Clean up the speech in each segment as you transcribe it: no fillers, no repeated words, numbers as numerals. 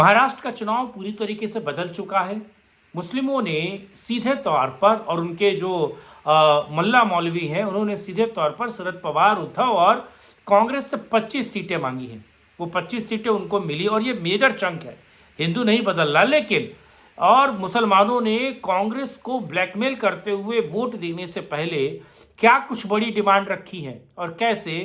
महाराष्ट्र का चुनाव पूरी तरीके से बदल चुका है। मुस्लिमों ने सीधे तौर पर और उनके जो मल्ला मौलवी हैं उन्होंने सीधे तौर पर शरद पवार, उद्धव और कांग्रेस से 25 सीटें मांगी हैं। वो 25 सीटें उनको मिली और ये मेजर चंक है। हिंदू नहीं बदल रहा, लेकिन और मुसलमानों ने कांग्रेस को ब्लैकमेल करते हुए वोट देने से पहले क्या कुछ बड़ी डिमांड रखी है और कैसे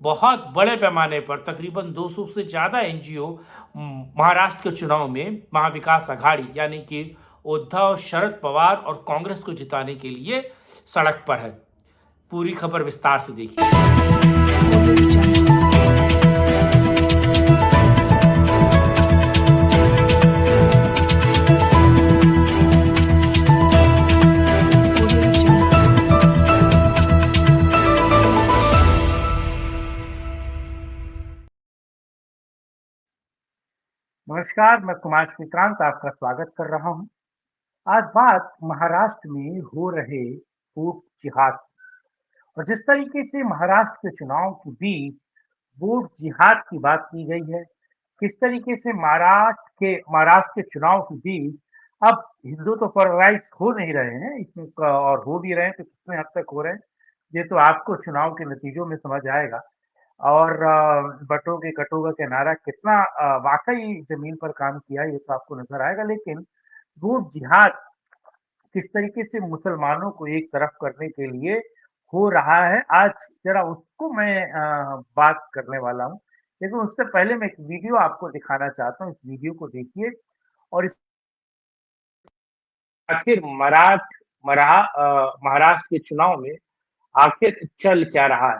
बहुत बड़े पैमाने पर तकरीबन 200 से ज़्यादा एनजीओ महाराष्ट्र के चुनाव में महाविकास आघाड़ी यानी कि उद्धव, शरद पवार और कांग्रेस को जिताने के लिए सड़क पर है। पूरी खबर विस्तार से देखिए। नमस्कार, मैं कुमार श्रीकांत आपका स्वागत कर रहा हूं। आज बात महाराष्ट्र में हो रहे वोट जिहाद और जिस तरीके से महाराष्ट्र के चुनाव के बीच वोट जिहाद की बात की गई है, किस तरीके से महाराष्ट्र के चुनाव के बीच अब हिंदू तो पोलराइज हो नहीं रहे हैं इसमें और हो भी रहे हैं तो कितने हद तक हो रहे हैं, ये तो आपको चुनाव के नतीजों में समझ आएगा। और बटोगे कटोगा के नारा कितना वाक़ई ज़मीन पर काम किया ये तो आपको नज़र आएगा। लेकिन वो जिहाद किस तरीके से मुसलमानों को एक तरफ करने के लिए हो रहा है, आज ज़रा उसको मैं बात करने वाला हूँ। लेकिन उससे पहले मैं एक वीडियो आपको दिखाना चाहता हूँ, इस वीडियो को देखिए और इस आखिर महाराष्ट्र के चुनाव में आखिर चल क्या रहा है,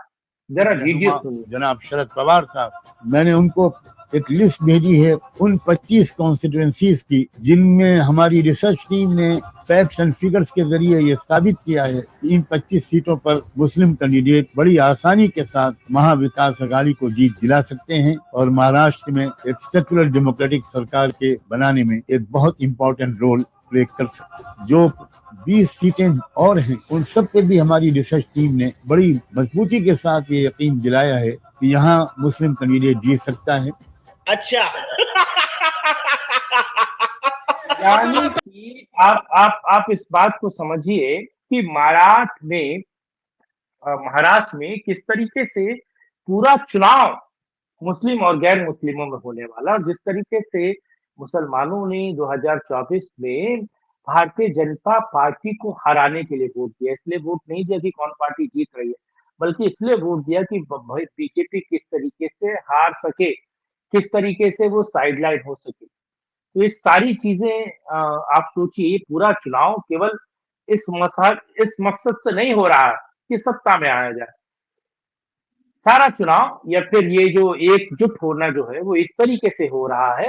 ज़रा वीडियो सुनिए। जनाब शरद पवार साहब, मैंने उनको एक लिस्ट भेजी है उन 25 कॉन्स्टिट्यूएंसीज की जिनमें हमारी रिसर्च टीम ने फैक्ट्स एंड फिगर्स के जरिए ये साबित किया है कि इन 25 सीटों पर मुस्लिम कैंडिडेट बड़ी आसानी के साथ महाविकास आघाड़ी को जीत दिला सकते हैं और महाराष्ट्र में एक सेक्युलर डेमोक्रेटिक सरकार के बनाने में एक बहुत इंपॉर्टेंट रोल प्ले कर सकते। जो 20 सीटें और हैं उन सब पे भी हमारी रिसर्च टीम ने बड़ी मजबूती के साथ ये यकीन दिलाया है कि यहाँ मुस्लिम कैंडिडेट जीत सकता है। अच्छा यानी कि आप इस बात को समझिए कि महाराष्ट्र में किस तरीके से पूरा चुनाव मुस्लिम और गैर मुस्लिमों में होने वाला और जिस तरीके से मुसलमानों ने 2024 में भारतीय जनता पार्टी को हराने के लिए वोट दिया। इसलिए वोट नहीं दिया कि कौन पार्टी जीत रही है, बल्कि इसलिए वोट दिया कि भाई बीजेपी किस तरीके से हार सके, किस तरीके से वो साइडलाइन हो सके। तो ये सारी चीजें आप सोचिए, पूरा चुनाव केवल इस मकसद से नहीं हो रहा है कि सत्ता में आया जाए। सारा चुनाव या फिर ये जो एकजुट होना जो है वो इस तरीके से हो रहा है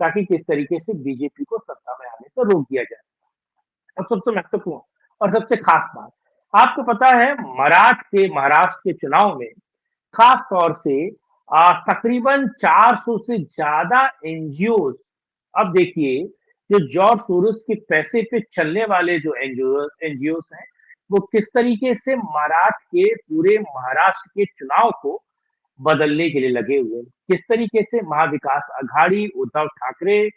ताकि किस तरीके से बीजेपी को सत्ता में आने से रोक दिया जाए। और सबसे महत्वपूर्ण और सबसे खास बात, आपको पता है महाराष्ट्र के चुनाव में खास तौर से तकरीबन 400 से ज्यादा एनजीओ, अब देखिए जो जॉर्ज सोरोस के पैसे पे चलने वाले जो एनजीओ हैं वो किस तरीके से पूरे महाराष्ट्र के चुनाव को बदलने के लिए लगे हुए हैं। किस तरीके से महाविकास आघाड़ी, उद्धव ठाकरे,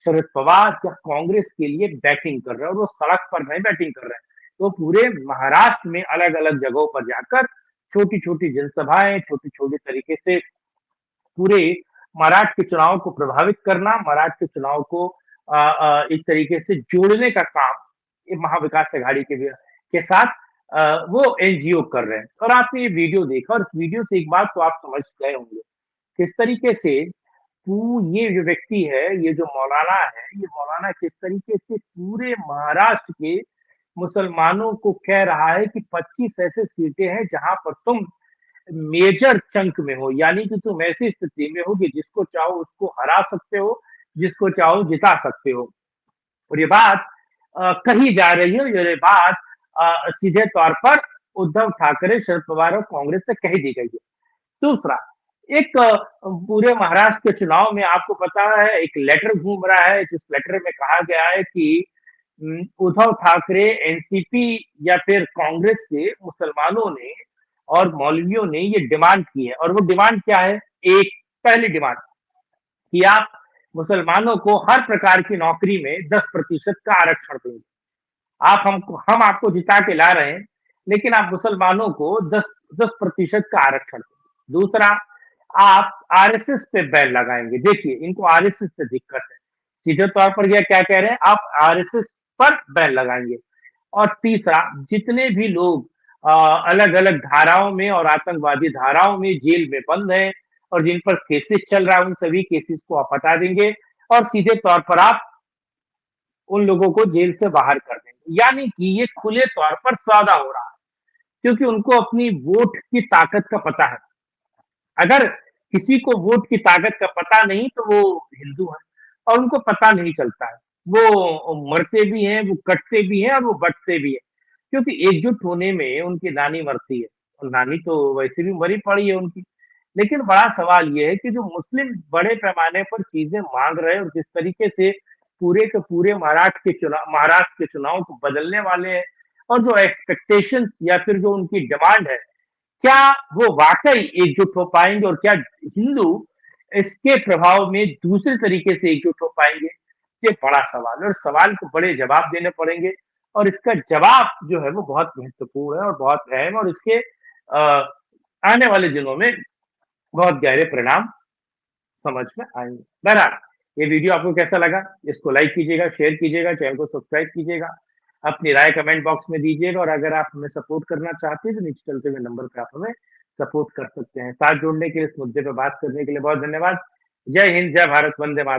शरद पवार या कांग्रेस के लिए बैटिंग कर रहे हैं और वो सड़क पर नहीं बैटिंग कर रहे हैं, तो पूरे महाराष्ट्र में अलग अलग जगहों पर जाकर छोटी छोटी जनसभाएं, छोटे छोटे तरीके से पूरे महाराष्ट्र के चुनाव को प्रभावित करना, महाराष्ट्र के चुनाव को एक तरीके से जोड़ने का काम ये महाविकास आघाड़ी के साथ वो एनजीओ कर रहे हैं। और आपने ये वीडियो देखा और इस वीडियो से एक बात तो आप समझ गए होंगे किस तरीके से ये जो व्यक्ति है, ये जो मौलाना है, ये मौलाना किस तरीके से पूरे महाराष्ट्र के मुसलमानों को कह रहा है कि 25 ऐसे सीटें हैं जहां पर तुम मेजर चंक में हो, यानी कि तुम ऐसी स्थिति में हो कि जिसको चाहो उसको हरा सकते हो, जिसको चाहो जिता सकते हो। और ये बात कही जा रही है, ये बात सीधे तौर पर उद्धव ठाकरे, शरद पवार और कांग्रेस से कही दी गई है। दूसरा, एक पूरे महाराष्ट्र के चुनाव में आपको पता है एक लेटर घूम रहा है जिस लेटर में कहा गया है कि उद्धव ठाकरे, एनसीपी या फिर कांग्रेस से मुसलमानों ने और मौलवियों ने ये डिमांड की है। और वो डिमांड क्या है? एक पहली डिमांड कि आप मुसलमानों को हर प्रकार की नौकरी में 10% का आरक्षण देंगे। आप हमको हम आपको जिता के ला रहे हैं, लेकिन आप मुसलमानों को 10% का आरक्षण देंगे। दूसरा, आप आरएसएस पे बैन लगाएंगे। देखिए, इनको आरएसएस से दिक्कत है। सीधे तौर पर यह क्या कह रहे हैं, आप आरएसएस पर बैन लगाएंगे। और तीसरा, जितने भी लोग अलग अलग धाराओं में और आतंकवादी धाराओं में जेल में बंद हैं और जिन पर केसेस चल रहा है, उन सभी केसेस को आप हटा देंगे और सीधे तौर पर आप उन लोगों को जेल से बाहर कर देंगे। यानी कि ये खुले तौर पर सौदा हो रहा है, क्योंकि उनको अपनी वोट की ताकत का पता है। अगर किसी को वोट की ताकत का पता नहीं तो वो हिंदू है, और उनको पता नहीं चलता है। वो मरते भी हैं, वो कटते भी हैं और वो बंटते भी हैं, क्योंकि एकजुट होने में उनकी नानी मरती है, और नानी तो वैसे भी मरी पड़ी है उनकी। लेकिन बड़ा सवाल ये है कि जो मुस्लिम बड़े पैमाने पर चीजें मांग रहे हैं और जिस तरीके से पूरे के पूरे महाराष्ट्र के चुनाव को बदलने वाले हैं, और जो एक्सपेक्टेशंस या फिर जो उनकी डिमांड है, क्या वो वाकई एकजुट हो पाएंगे और क्या हिंदू इसके प्रभाव में दूसरे तरीके से एकजुट हो पाएंगे? ये बड़ा सवाल है और सवाल को बड़े जवाब देने पड़ेंगे, और इसका जवाब जो है वो बहुत महत्वपूर्ण है और बहुत अहम है, और इसके आने वाले दिनों में बहुत गहरे परिणाम समझ में आएंगे। बहरहाल, ये वीडियो आपको कैसा लगा? इसको लाइक कीजिएगा, शेयर कीजिएगा, चैनल को सब्सक्राइब कीजिएगा, अपनी राय कमेंट बॉक्स में दीजिएगा, और अगर आप हमें सपोर्ट करना चाहते हैं तो नीचे चलते हुए नंबर पे आप हमें सपोर्ट कर सकते हैं। साथ जोड़ने के लिए, इस मुद्दे पे बात करने के लिए बहुत धन्यवाद। जय हिंद, जय भारत, वंदे मातरम।